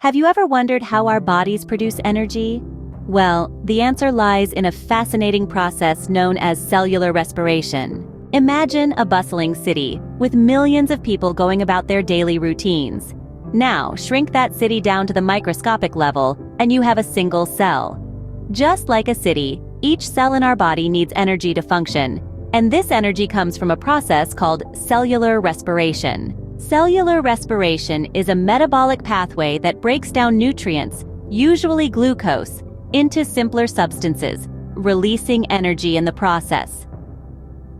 Have you ever wondered how our bodies produce energy? Well, the answer lies in a fascinating process known as cellular respiration. Imagine a bustling city, with millions of people going about their daily routines. Now, shrink that city down to the microscopic level, and you have a single cell. Just like a city, each cell in our body needs energy to function, and this energy comes from a process called cellular respiration. Cellular respiration is a metabolic pathway that breaks down nutrients, usually glucose, into simpler substances, releasing energy in the process.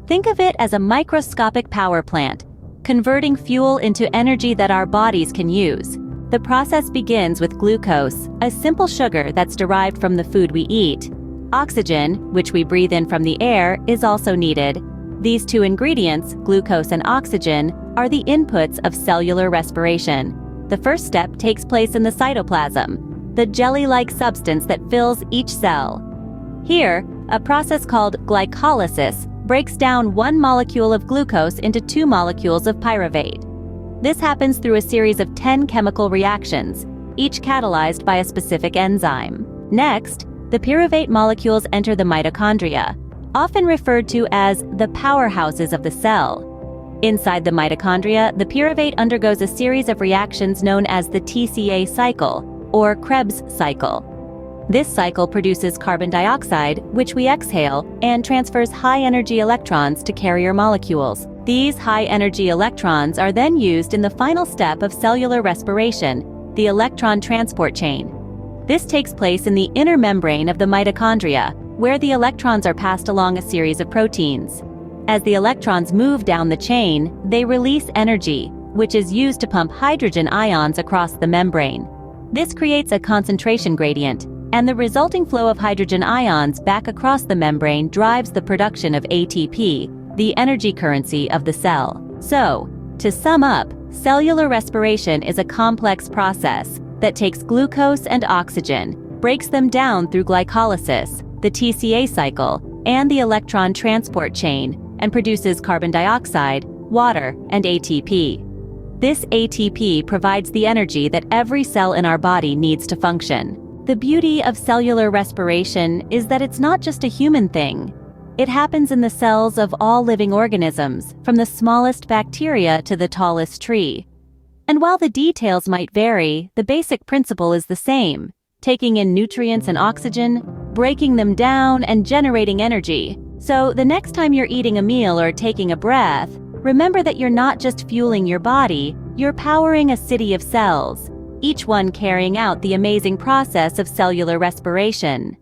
Think of it as a microscopic power plant, converting fuel into energy that our bodies can use. The process begins with glucose, a simple sugar that's derived from the food we eat. Oxygen, which we breathe in from the air, is also needed. These two ingredients, glucose and oxygen, are the inputs of cellular respiration. The first step takes place in the cytoplasm, the jelly-like substance that fills each cell. Here, a process called glycolysis breaks down one molecule of glucose into 2 molecules of pyruvate. This happens through a series of 10 chemical reactions, each catalyzed by a specific enzyme. Next, the pyruvate molecules enter the mitochondria, often referred to as the powerhouses of the cell. Inside the mitochondria, the pyruvate undergoes a series of reactions known as the TCA cycle, or Krebs cycle. This cycle produces carbon dioxide, which we exhale, and transfers high-energy electrons to carrier molecules. These high-energy electrons are then used in the final step of cellular respiration, the electron transport chain. This takes place in the inner membrane of the mitochondria, where the electrons are passed along a series of proteins. As the electrons move down the chain, they release energy, which is used to pump hydrogen ions across the membrane. This creates a concentration gradient, and the resulting flow of hydrogen ions back across the membrane drives the production of ATP, the energy currency of the cell. So, to sum up, cellular respiration is a complex process that takes glucose and oxygen, breaks them down through glycolysis, the TCA cycle, and the electron transport chain, and produces carbon dioxide, water, and ATP. This ATP provides the energy that every cell in our body needs to function. The beauty of cellular respiration is that it's not just a human thing. It happens in the cells of all living organisms, from the smallest bacteria to the tallest tree. And while the details might vary, the basic principle is the same: taking in nutrients and oxygen, breaking them down, and generating energy. So the next time you're eating a meal or taking a breath, remember that you're not just fueling your body, you're powering a city of cells, each one carrying out the amazing process of cellular respiration.